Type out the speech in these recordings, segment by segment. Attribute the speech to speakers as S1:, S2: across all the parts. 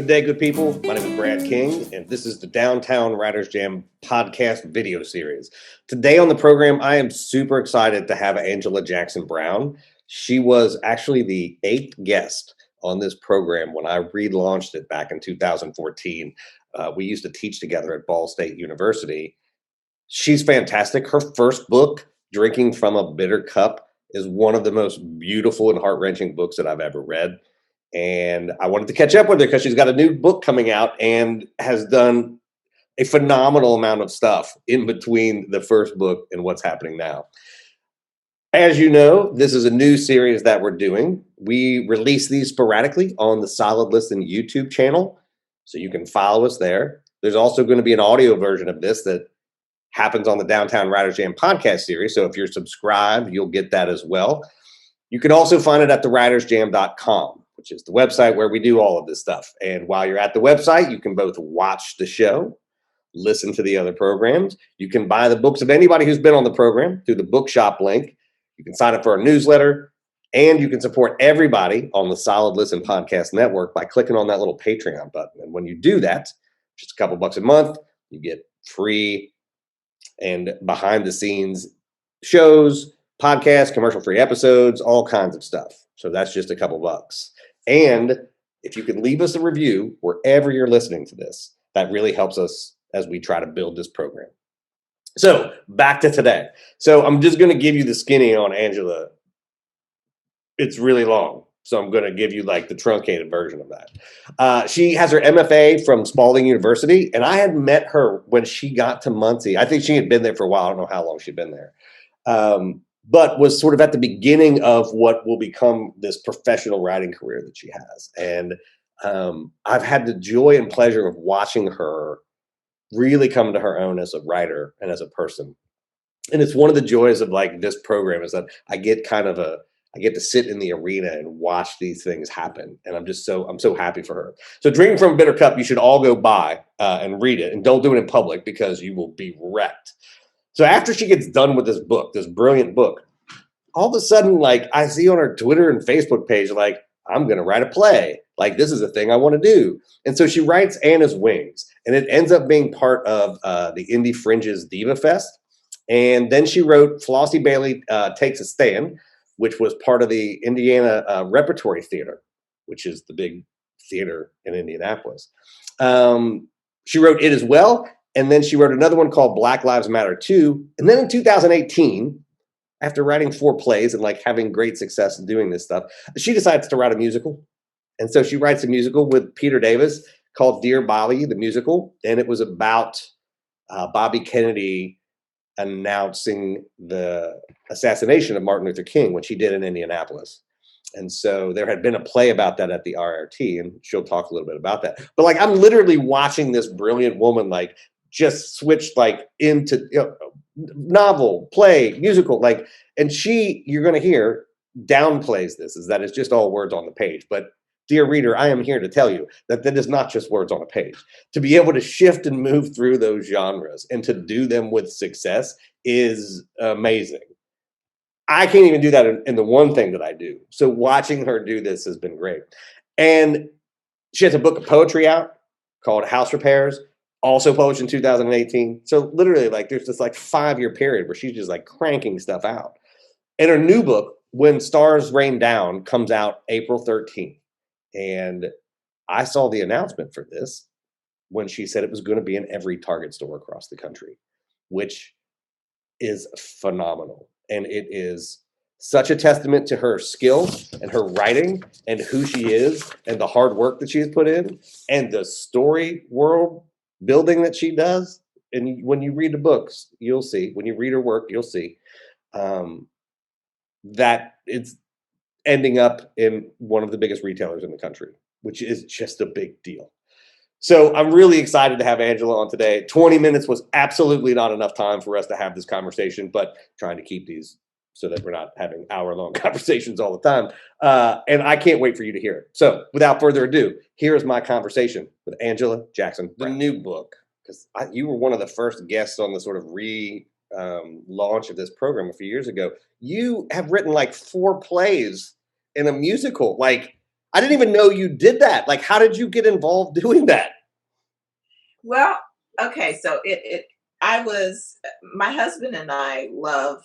S1: Good day, good people. My name is Brad King, and this is the Downtown Writers Jam podcast video series. Today on the program, I am super excited to have Angela Jackson Brown. She was actually the 8th guest on this program when I relaunched it back in 2014. We used to teach together at Ball State University. She's fantastic. Her first book, Drinking from a Bitter Cup, is one of the most beautiful and heart-wrenching books that I've ever read. And I wanted to catch up with her because she's got a new book coming out and has done a phenomenal amount of stuff in between the first book and what's happening now. As you know, this is a new series that we're doing. We release these sporadically on the Solid Listen YouTube channel, so you can follow us there. There's also going to be an audio version of this that happens on the Downtown Writers Jam podcast series, so if you're subscribed, you'll get that as well. You can also find it at thewritersjam.com. which is the website where we do all of this stuff. And while you're at the website, you can both watch the show, listen to the other programs. You can buy the books of anybody who's been on the program through the bookshop link. You can sign up for our newsletter, and you can support everybody on the Solid Listen Podcast Network by clicking on that little Patreon button. And when you do that, just a couple bucks a month, you get free and behind the scenes shows, podcasts, commercial-free episodes, all kinds of stuff. So that's just a couple bucks. And if you can leave us a review wherever you're listening to this, that really helps us as we try to build this program. So back to today. So I'm just going to give you the skinny on Angela. It's really long, so I'm going to give you like the truncated version of that. She has her MFA from Spalding University, and I had met her when she got to Muncie. I think she had been there for a while. I don't know how long she'd been there. But was sort of at the beginning of what will become this professional writing career that she has. And I've had the joy and pleasure of watching her really come to her own as a writer and as a person. And it's one of the joys of like this program is that I get to sit in the arena and watch these things happen. And I'm so happy for her. So Drinking from a Bitter Cup, you should all go buy and read it, and don't do it in public because you will be wrecked. So after she gets done with this book, this brilliant book, all of a sudden, like I see on her Twitter and Facebook page, like, I'm going to write a play. Like, this is a thing I want to do. And so she writes Anna's Wings, and it ends up being part of the Indie Fringe's Diva Fest. And then she wrote Flossie Bailey Takes a Stand, which was part of the Indiana Repertory Theater, which is the big theater in Indianapolis. She wrote It As Well. And then she wrote another one called Black Lives Matter 2. And then in 2018, after writing 4 plays and like having great success in doing this stuff, she decides to write a musical. And so she writes a musical with Peter Davis called Dear Bobby, the musical. And it was about Bobby Kennedy announcing the assassination of Martin Luther King, which he did in Indianapolis. And so there had been a play about that at the RRT, and she'll talk a little bit about that. But like, I'm literally watching this brilliant woman like just switch like into novel, play, musical, like, and you're going to hear downplays this, is that it's just all words on the page. But dear reader, I am here to tell you that is not just words on a page. To be able to shift and move through those genres and to do them with success is amazing. I can't even do that in the one thing that I do. So watching her do this has been great. And she has a book of poetry out called House Repairs, also published in 2018. So literally, like, there's this like 5-year period where she's just like cranking stuff out. And her new book, When Stars Rain Down, comes out April 13th. And I saw the announcement for this when she said it was going to be in every Target store across the country, which is phenomenal. And it is such a testament to her skill and her writing and who she is and the hard work that she's put in and the story world building that she does. And when you read the books, you'll see, when you read her work, you'll see that it's ending up in one of the biggest retailers in the country, which is just a big deal. So I'm really excited to have Angela on today. 20 minutes was absolutely not enough time for us to have this conversation, but trying to keep these so that we're not having hour-long conversations all the time. And I can't wait for you to hear it. So without further ado, here is my conversation with Angela Jackson. The new book, because you were one of the first guests on the sort of launch of this program a few years ago. You have written like 4 plays in a musical. Like, I didn't even know you did that. Like, how did you get involved doing that?
S2: Well, okay, so my husband and I love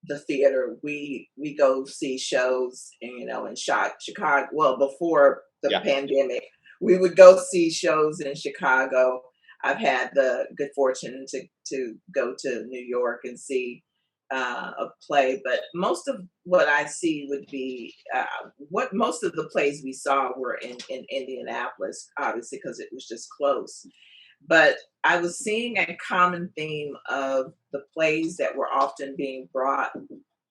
S2: the theater. We go see shows, in Chicago. Well, before the
S1: Yeah.
S2: pandemic, we would go see shows in Chicago. I've had the good fortune to go to New York and see a play, but most of what I see would be what most of the plays we saw were in Indianapolis, obviously because it was just close. But I was seeing a common theme of the plays that were often being brought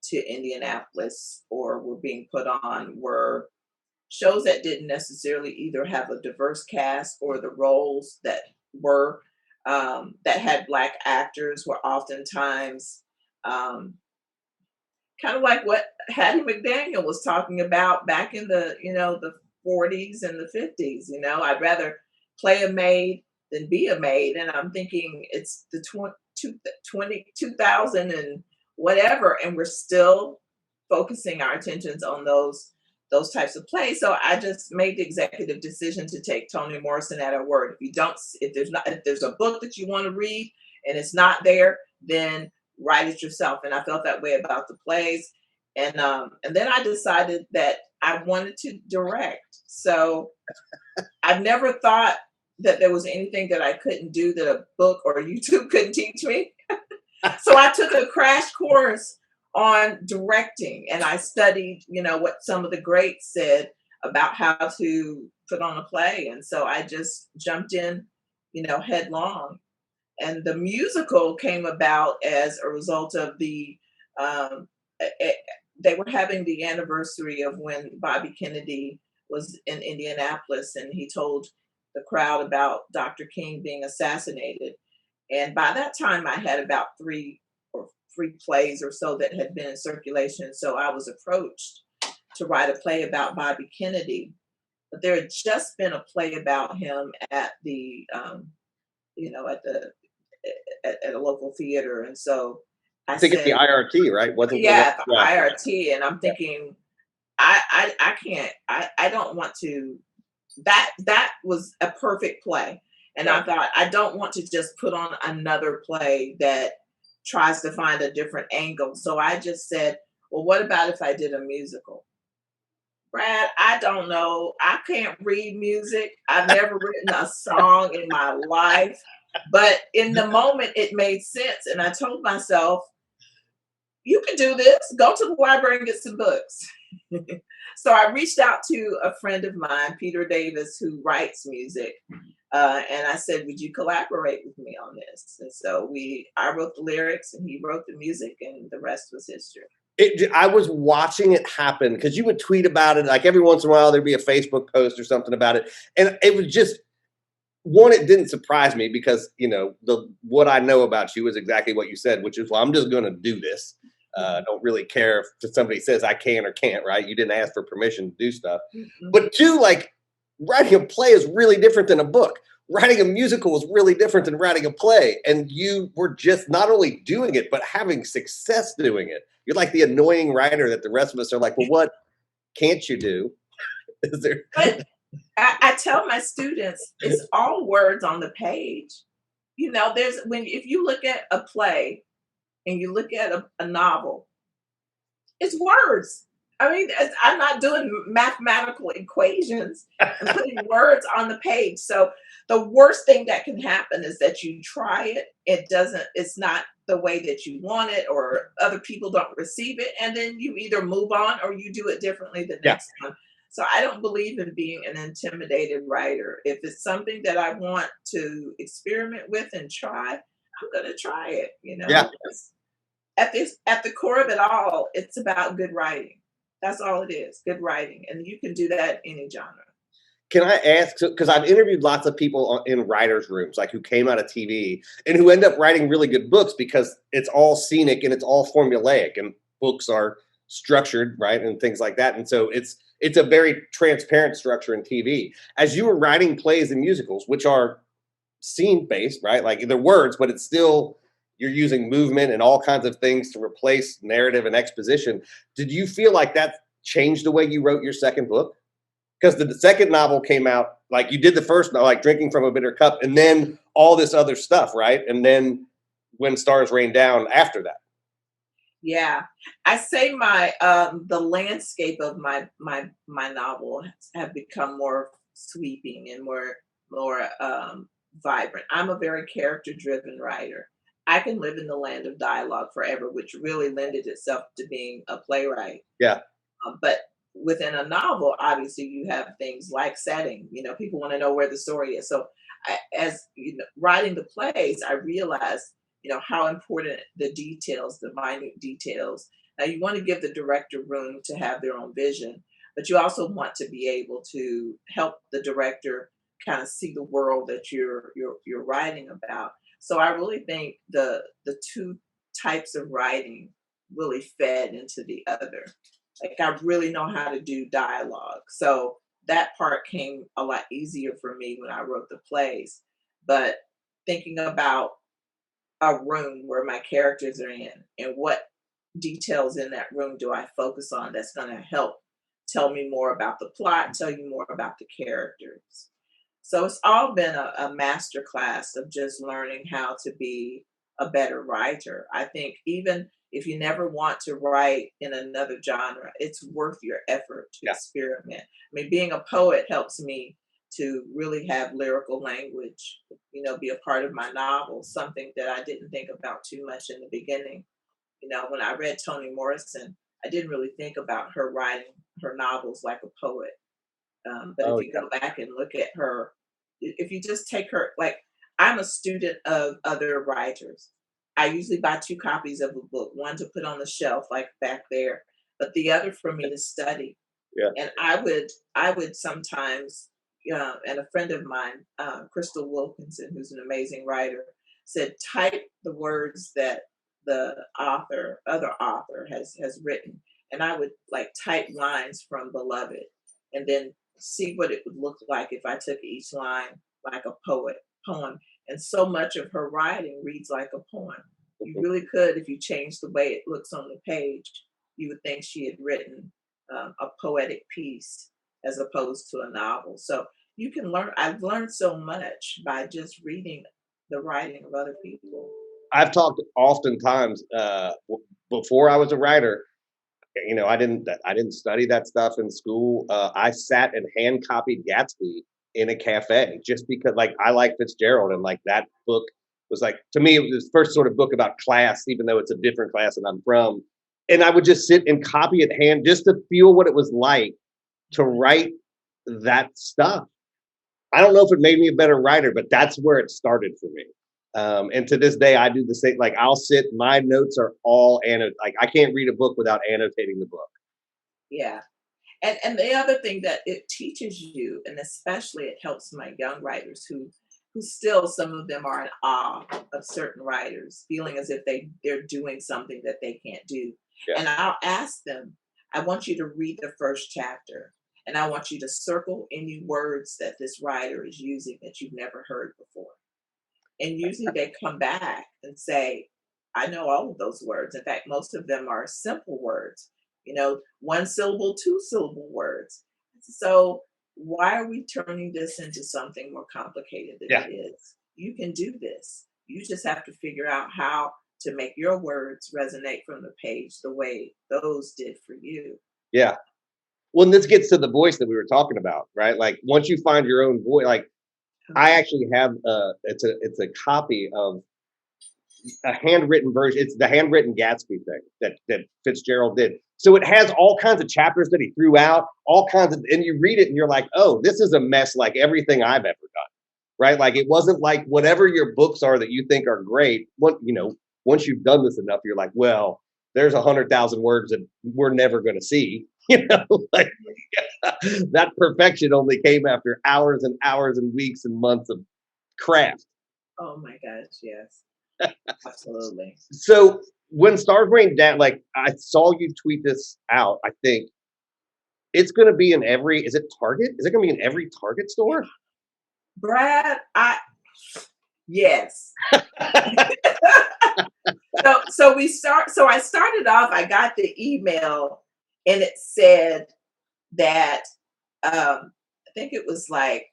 S2: to Indianapolis or were being put on were shows that didn't necessarily either have a diverse cast, or the roles that were that had Black actors were oftentimes um, kind of like what Hattie McDaniel was talking about back in the 40s and the 50s. I'd rather play a maid than be a maid. And I'm thinking it's the 2000 and whatever, and we're still focusing our attentions on those types of plays. So I just made the executive decision to take Toni Morrison at her word. If there's a book that you want to read and it's not there, then write it yourself. And I felt that way about the plays. And then I decided that I wanted to direct. So I've never thought that there was anything that I couldn't do that a book or YouTube couldn't teach me. So I took a crash course on directing, and I studied, what some of the greats said about how to put on a play. And so I just jumped in, headlong. And the musical came about as a result of they were having the anniversary of when Bobby Kennedy was in Indianapolis, and he told the crowd about Dr. King being assassinated. And by that time, I had about three plays or so that had been in circulation. So I was approached to write a play about Bobby Kennedy, but there had just been a play about him at the at a local theater. And so I
S1: I think it's the
S2: said,
S1: IRT, right? Wasn't the one?
S2: yeah, the
S1: Yeah.
S2: IRT. And I'm thinking, I can't, I don't want to, that was a perfect play. And
S1: Yeah.
S2: I thought, I don't want to just put on another play that tries to find a different angle. So I just said, well, what about if I did a musical? Brad, I don't know. I can't read music. I've never written a song in my life. But in the moment, it made sense. And I told myself, you can do this. Go to the library and get some books. So I reached out to a friend of mine, Peter Davis, who writes music. And I said, would you collaborate with me on this? And so I wrote the lyrics and he wrote the music, and the rest was history.
S1: I was watching it happen because you would tweet about it. Like every once in a while, there'd be a Facebook post or something about it. And it was just, one, it didn't surprise me because, what I know about you is exactly what you said, which is, well, I'm just going to do this. I don't really care if somebody says I can or can't, right? You didn't ask for permission to do stuff.
S2: Mm-hmm.
S1: But two, like, writing a play is really different than a book. Writing a musical is really different than writing a play. And you were just not only doing it, but having success doing it. You're like the annoying writer that the rest of us are like, well, what can't you do? Is there?
S2: But I tell my students, it's all words on the page. If you look at a play and you look at a novel, it's words. I mean, I'm not doing mathematical equations and putting words on the page. So the worst thing that can happen is that you try it. It's not the way that you want it, or other people don't receive it. And then you either move on or you do it differently the next time. So I don't believe in being an intimidated writer. If it's something that I want to experiment with and try, I'm going to try it.
S1: Yeah.
S2: At the core of it all, it's about good writing. That's all it is, good writing. And you can do that in any genre.
S1: Can I ask, because I've interviewed lots of people in writers' rooms, like who came out of TV and who end up writing really good books because it's all scenic and it's all formulaic, and books are structured, right, and things like that. And so it's a very transparent structure in TV. As you were writing plays and musicals, which are scene-based, right, like they're words, but it's still, you're using movement and all kinds of things to replace narrative and exposition. Did you feel like that changed the way you wrote your second book? because the second novel came out, like you did the first, like Drinking from a Bitter Cup, and then all this other stuff, right? And then When Stars Rain Down after that.
S2: Yeah, I say my the landscape of my novel have become more sweeping and more vibrant. I'm a very character driven writer. I can live in the land of dialogue forever, which really lended itself to being a playwright.
S1: Yeah.
S2: But within a novel, obviously, you have things like setting. You know, people want to know where the story is. So, as you know, writing the plays, I realized, you know, how important the details, the minute details. Now, you want to give the director room to have their own vision, but you also want to be able to help the director kind of see the world that you're writing about. So, I really think the two types of writing really fed into the other. Like I really know how to do dialogue. So that part came a lot easier for me when I wrote the plays. But thinking about a room where my characters are in and what details in that room do I focus on that's going to help tell me more about the plot, tell you more about the characters. So it's all been a master class of just learning how to be a better writer. I think even if you never want to write in another genre, it's worth your effort to
S1: Yeah.
S2: experiment. I mean, being a poet helps me to really have lyrical language, you know, be a part of my novel, something that I didn't think about too much in the beginning. You know, when I read Toni Morrison, I didn't really think about her writing her novels like a poet. But if
S1: Oh
S2: you
S1: yeah.
S2: go back and look at her, if you just take her, like, I'm a student of other writers. I usually buy two copies of a book, one to put on the shelf, like back there, but the other for me to study.
S1: Yeah.
S2: And I would sometimes, and a friend of mine, Crystal Wilkinson, who's an amazing writer, said, type the words that the other author has written. And I would like type lines from Beloved and then see what it would look like if I took each line like a poem. And so much of her writing reads like a poem. You
S1: Mhm.
S2: really could, if you change the way it looks on the page, you would think she had written a poetic piece as opposed to a novel. So you can learn. I've learned so much by just reading the writing of other people.
S1: I've talked oftentimes before I was a writer. You know, I didn't study that stuff in school. I sat and hand copied Gatsby in a cafe just because, like, I like Fitzgerald, and like that book was like, to me, it was the first sort of book about class, even though it's a different class that I'm from. And I would just sit and copy it hand just to feel what it was like to write that stuff. I don't know if it made me a better writer, but that's where it started for me. And to this day, I do the same. Like I'll sit, my notes are all annotated. Like I can't read a book without annotating the book.
S2: Yeah. And the other thing that it teaches you, and especially it helps my young writers who still, some of them are in awe of certain writers, feeling as if they're doing something that they can't do.
S1: Yeah,
S2: And I'll ask them, I want you to read the first chapter, and I want you to circle any words that this writer is using that you've never heard before. And usually they come back and say, I know all of those words. In fact, most of them are simple words, you know, one syllable, two syllable words. So why are we turning this into something more complicated than
S1: yeah,
S2: it is? You can do this. You just have to figure out how to make your words resonate from the page the way those did for you.
S1: yeah. Well, and this gets to the voice that we were talking about, right? Like once you find your own voice, like I
S2: Uh-huh.
S1: actually have it's a copy of a handwritten version. It's the handwritten Gatsby thing that Fitzgerald did. So it has all kinds of chapters that he threw out, all kinds of, and you read it and you're like, oh, this is a mess like everything I've ever done, right? Like it wasn't like whatever your books are that you think are great. What you know, once you've done this enough, you're like, well, there's 100,000 words that we're never going to see. You know, like that perfection only came after hours and hours and weeks and months of craft.
S2: Oh my gosh, yes, absolutely.
S1: So when Stars Rain Down, like I saw you tweet this out, I think it's going to be in every. Is it Target? Is it going to be in every Target store?
S2: Brad, yes. So I started off, I got the email and it said that I think it was like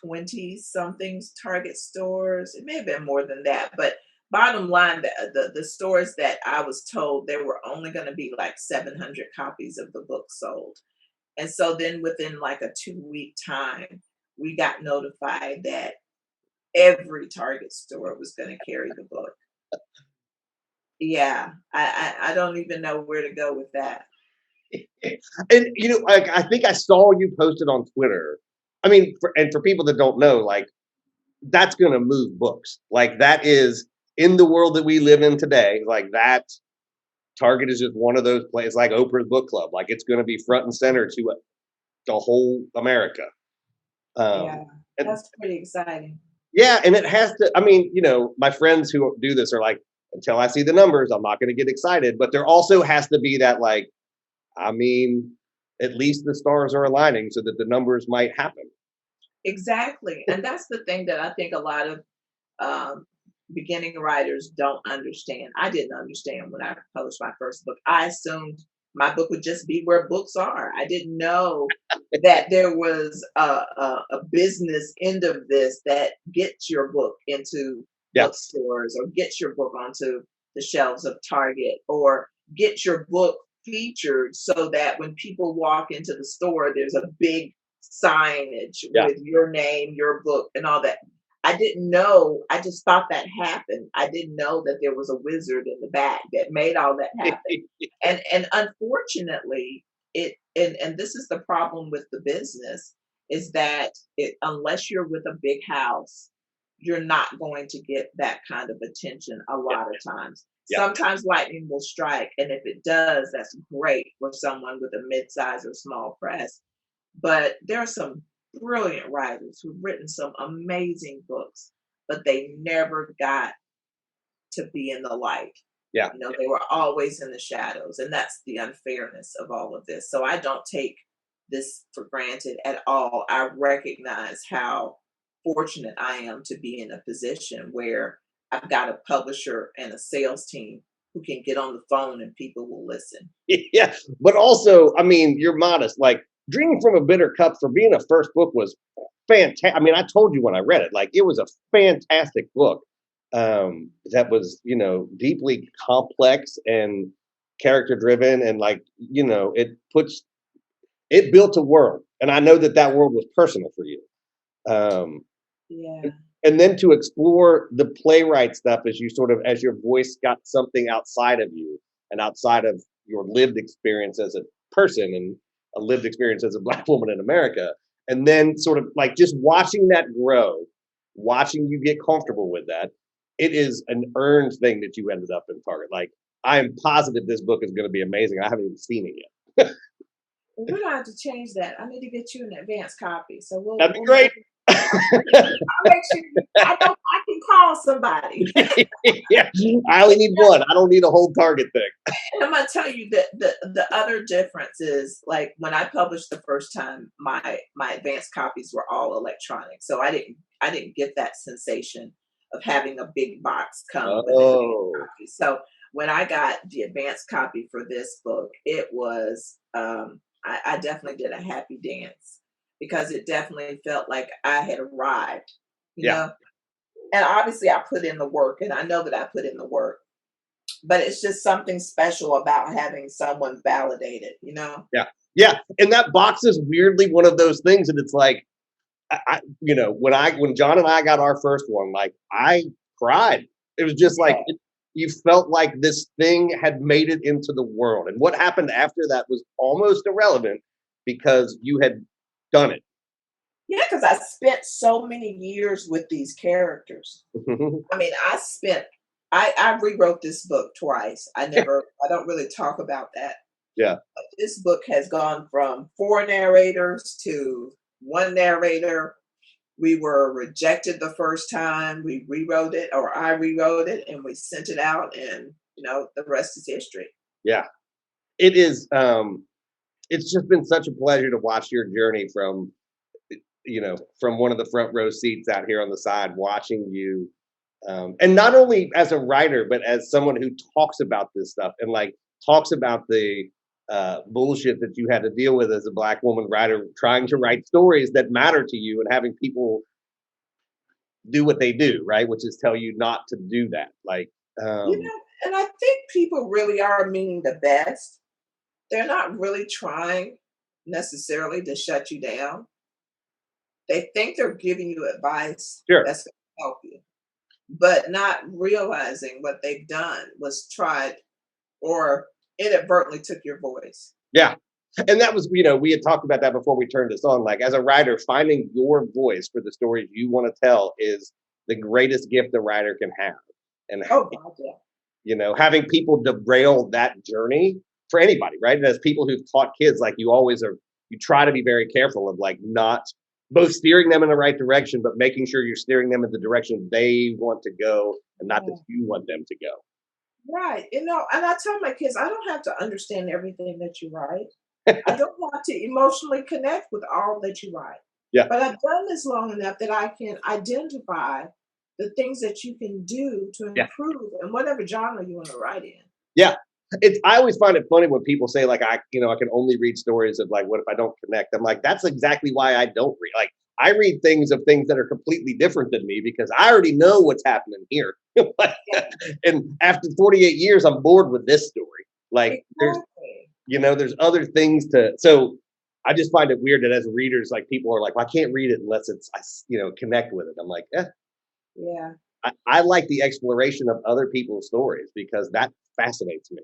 S2: 20 something Target stores. It may have been more than that, but bottom line, the stores that I was told there were only going to be like 700 copies of the book sold. And so then within like a 2-week time, we got notified that every Target store was going to carry the book. Yeah, I don't even know where to go with that.
S1: And like I think I saw you posted on Twitter. I mean, for people that don't know, like that's going to move books. Like that is in the world that we live in today. Like that Target is just one of those places, like Oprah's book club. Like it's going to be front and center to the whole America.
S2: Yeah,
S1: And
S2: that's pretty exciting.
S1: yeah, and it has to. I mean, my friends who do this are like, until I see the numbers, I'm not going to get excited. But there also has to be that, like, I mean, at least the stars are aligning so that the numbers might happen.
S2: Exactly. And that's the thing that I think a lot of um, beginning writers don't understand. I didn't understand when I published my first book. I assumed my book would just be where books are. I didn't know that there was a business end of this that gets your book into
S1: Yeah,
S2: bookstores or gets your book onto the shelves of Target or get your book featured so that when people walk into the store, there's a big signage
S1: yeah.
S2: with your name, your book, and all that. I didn't know. I just thought that happened. I didn't know that there was a wizard in the back that made all that happen. And unfortunately, and this is the problem with the business is that unless you're with a big house, you're not going to get that kind of attention a
S1: Yeah,
S2: lot of times.
S1: yeah,
S2: Sometimes lightning will strike, and if it does, that's great for someone with a mid-size or small press. But there are some brilliant writers who've written some amazing books, but they never got to be in the light.
S1: yeah.
S2: They were always in the shadows, and that's the unfairness of all of this. So I don't take this for granted at all. I recognize how fortunate I am to be in a position where I've got a publisher and a sales team who can get on the phone and people will listen.
S1: Yeah, but also, I mean, you're modest. Like Drinking from a Bitter Cup for being a first book was fantastic. I mean, I told you when I read it, like it was a fantastic book. That was, deeply complex and character driven, and like, it built a world, and I know that that world was personal for you. Um,
S2: Yeah.
S1: and then to explore the playwright stuff as your voice got something outside of you and outside of your lived experience as a person and a lived experience as a black woman in America, and then sort of like just watching that grow, watching you get comfortable with that. It is an earned thing that you ended up in Target. Like I am positive this book is going to be amazing. I haven't even seen it yet.
S2: Well, we're gonna have to change that. I need to get you an advance copy. So
S1: That'd be
S2: we'll
S1: great.
S2: I'll make sure I can call somebody.
S1: Yeah, I only need one. I don't need a whole Target thing.
S2: And I'm gonna tell you that the other difference is like when I published the first time, my advanced copies were all electronic. So I didn't get that sensation of having a big box come with an advanced
S1: Oh,
S2: copy. So when I got the advanced copy for this book, it was I definitely did a happy dance because it definitely felt like I had arrived, you
S1: yeah.
S2: know. And obviously I put in the work and I know that I put in the work, but it's just something special about having someone validate it.
S1: Yeah. Yeah. And that box is weirdly one of those things. And it's like, when John and I got our first one, like I cried. It was just like,
S2: Yeah.
S1: you felt like this thing had made it into the world. And what happened after that was almost irrelevant because you had done it.
S2: Yeah, because I spent so many years with these characters. I mean, I rewrote this book twice. I don't really talk about that.
S1: Yeah.
S2: But this book has gone from 4 narrators to 1 narrator. We were rejected the first time. We rewrote it, or I rewrote it, and we sent it out, and the rest is history.
S1: Yeah. It is. It's just been such a pleasure to watch your journey from one of the front row seats out here on the side, watching you, and not only as a writer, but as someone who talks about this stuff and like talks about bullshit that you had to deal with as a Black woman writer, trying to write stories that matter to you and having people do what they do, right? Which is tell you not to do that. Like,
S2: You
S1: um,
S2: know, and I think people really are meaning the best. They're not really trying necessarily to shut you down. They think they're giving you advice
S1: sure,
S2: that's going to help you, but not realizing what they've done was tried or inadvertently took your voice.
S1: yeah. And that was, we had talked about that before we turned this on. Like, as a writer, finding your voice for the stories you want to tell is the greatest gift a writer can have. And
S2: Oh God, yeah.
S1: having people derail that journey for anybody, right? And as people who've taught kids, like you always are, you try to be very careful of like not both steering them in the right direction, but making sure you're steering them in the direction they want to go and not that
S2: Yeah.
S1: you want them to go.
S2: Right. And I tell my kids, I don't have to understand everything that you write. I don't have to emotionally connect with all that you write.
S1: Yeah.
S2: But I've done this long enough that I can identify the things that you can do to
S1: Yeah.
S2: improve in whatever genre you want to write in.
S1: Yeah. I always find it funny when people say like I can only read stories of like what if I don't connect. I'm like that's exactly why I don't read. Like I read things that are completely different than me because I already know what's happening here. Like,
S2: Yeah,
S1: and after 48 years, I'm bored with this story. Like
S2: exactly.
S1: there's other things to. So I just find it weird that as readers, like people are like, well, I can't read it unless connect with it. I'm like,
S2: Yeah.
S1: I like the exploration of other people's stories because that fascinates me.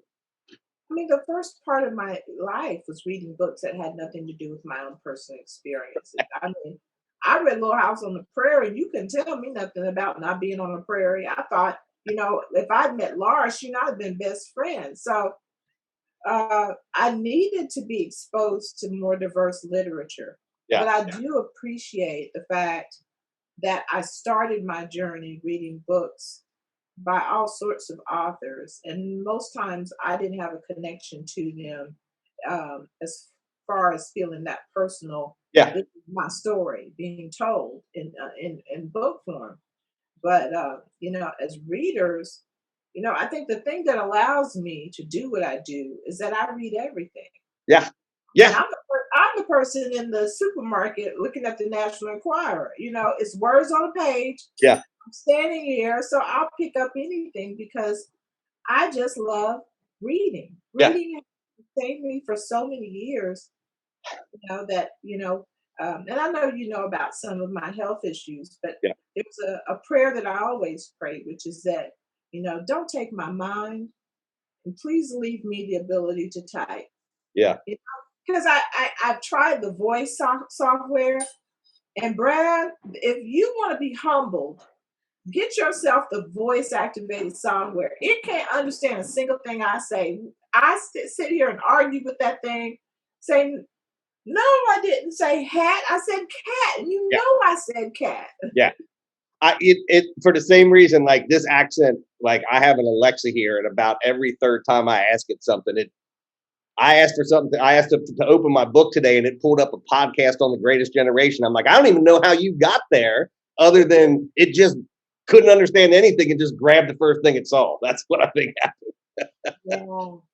S2: I mean, the first part of my life was reading books that had nothing to do with my own personal experiences. I mean, I read Little House on the Prairie. You can tell me nothing about not being on the prairie. I thought, if I'd met Laura, she and I'd have been best friends. So I needed to be exposed to more diverse literature.
S1: Yeah,
S2: But I do appreciate the fact that I started my journey reading books by all sorts of authors, and most times I didn't have a connection to them as far as feeling that personal.
S1: yeah,
S2: This is my story being told in book form. But as readers, I think the thing that allows me to do what I do is that I read everything.
S1: yeah,
S2: I mean,
S1: yeah,
S2: I'm the person in the supermarket looking at the National Enquirer. It's words on a page.
S1: yeah,
S2: I'm standing here, so I'll pick up anything because I just love reading.
S1: yeah,
S2: Reading has sustained me for so many years, and I know you know about some of my health issues, but
S1: yeah,
S2: there's a prayer that I always pray, which is that, don't take my mind and please leave me the ability to type.
S1: yeah,
S2: Because I've tried the voice software, and Brad, if you want to be humbled, get yourself the voice activated software. It can't understand a single thing I say. I sit here and argue with that thing, saying, no, I didn't say hat. I said cat. And you
S1: yeah,
S2: know I said cat.
S1: yeah. It for the same reason, like this accent, like I have an Alexa here, and about every third time I ask it something, I asked for something. I asked it to open my book today, and it pulled up a podcast on the Greatest Generation. I'm like, I don't even know how you got there, other than it just couldn't understand anything and just grabbed the first thing it saw. That's what I think happened.
S2: Yeah.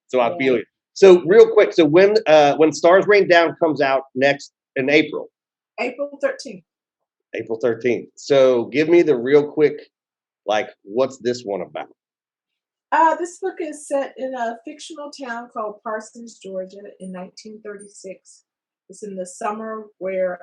S1: So I
S2: Yeah.
S1: feel you. So real quick, so when Stars Rain Down comes out next in April,
S2: April 13th.
S1: April 13th. So give me the real quick, like, what's this one about?
S2: This book is set in a fictional town called Parsons, Georgia in 1936. It's in the summer where,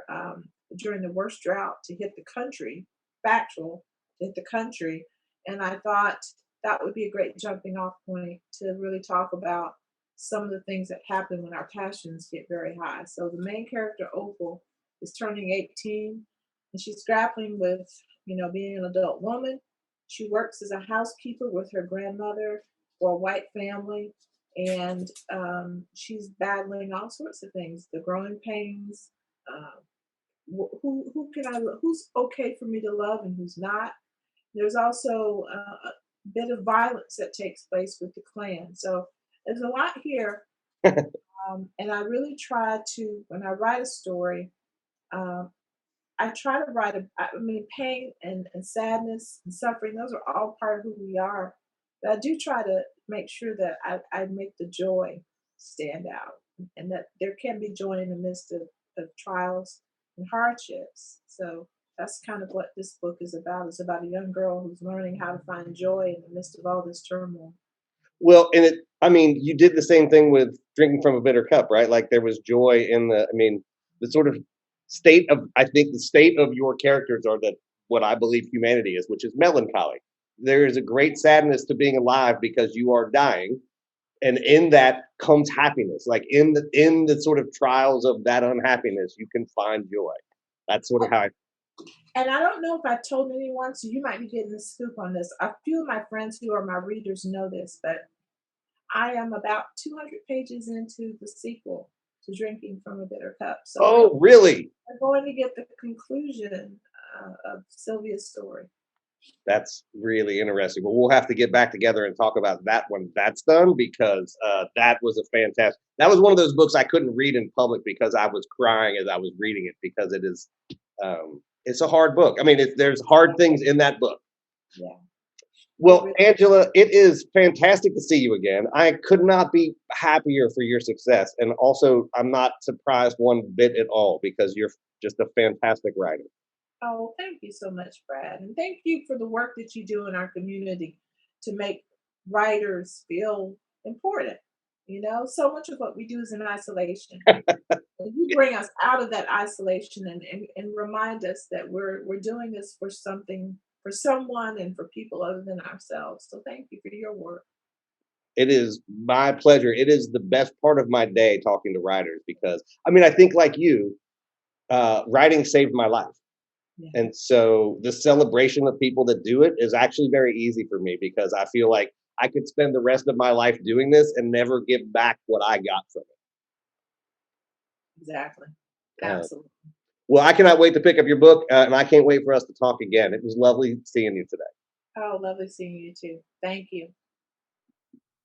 S2: during the worst drought to hit the country, factual, to hit the country. And I thought that would be a great jumping off point to really talk about some of the things that happen when our passions get very high. So the main character, Opal, is turning 18 and she's grappling with, being an adult woman. She works as a housekeeper with her grandmother for a white family, and she's battling all sorts of things: the growing pains. Uh, who can I? Who's okay for me to love and who's not? There's also a bit of violence that takes place with the Klan. So there's a lot here, and I really try to when I write a story. Um, I try to write I mean, pain and sadness and suffering, those are all part of who we are. But I do try to make sure that I make the joy. stand out, and that there can be joy in the midst of trials and hardships. So that's kind of what this book is about. It's about a young girl who's learning how to find joy in the midst of all this turmoil.
S1: Well, and I mean, you did the same thing with drinking from a bitter cup, right? Like there was joy in I mean, the sort of I think the state of your characters are that what I believe humanity is, which is melancholy. There is a great sadness to being alive because you are dying. And in that comes happiness. Like in the sort of trials of that unhappiness, you can find joy. That's sort of how I
S2: And I don't know if I told anyone, so you might be getting the scoop on this. A few of my friends who are my readers know this, but I am about 200 pages into the sequel to Drinking from a Bitter Cup. So
S1: Oh, really?
S2: we're going to get the conclusion of Sylvia's story.
S1: That's really interesting. Well, we'll have to get back together and talk about that when that's done because that was a fantastic. That was one of those books I couldn't read in public because I was crying as I was reading it because it's a hard book. I mean, there's hard things in that book.
S2: Yeah.
S1: Well, Angela, it is fantastic to see you again. I could not be happier for your success, and also I'm not surprised one bit at all because you're just a fantastic writer.
S2: Oh, thank you so much, Brad. And thank you for the work that you do in our community to make writers feel important. You know, so much of what we do is in isolation. And you bring us out of that isolation and remind us that we're doing this for something, for someone, and for people other than ourselves. So thank you for your work.
S1: It is my pleasure. It is the best part of my day talking to writers because I mean, I think like you, writing saved my life.
S2: Yeah.
S1: And so the celebration of people that do it is actually very easy for me because I feel like I could spend the rest of my life doing this and never give back what I got from
S2: Exactly.
S1: it.
S2: Absolutely.
S1: Well, I cannot wait to pick up your book, and I can't wait for us to talk again. It was lovely seeing you today.
S2: Oh, lovely seeing you too. Thank you.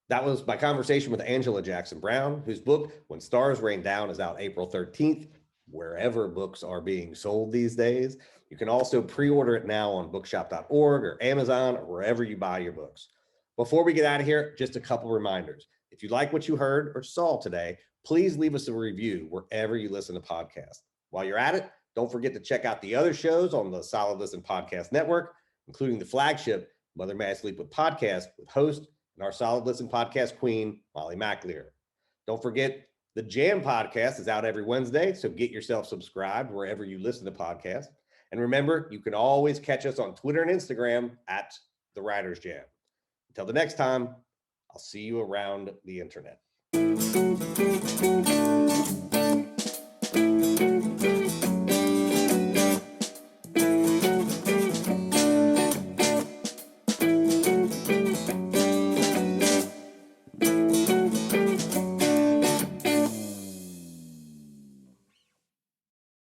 S1: That was my conversation with Angela Jackson Brown, whose book, When Stars Rain Down, is out April 13th, wherever books are being sold these days. You can also pre order it now on bookshop.org or Amazon or wherever you buy your books. Before we get out of here, just a couple reminders. If you like what you heard or saw today, please leave us a review wherever you listen to podcasts. While you're at it, don't forget to check out the other shows on the Solid Listen Podcast Network, including the flagship Mother May I Sleep With podcast with host and our Solid Listen podcast queen, Molly McAleer. Don't forget, the Jam podcast is out every Wednesday, so get yourself subscribed wherever you listen to podcasts. And remember, you can always catch us on Twitter and Instagram at The Writers Jam. Until the next time, I'll see you around the internet.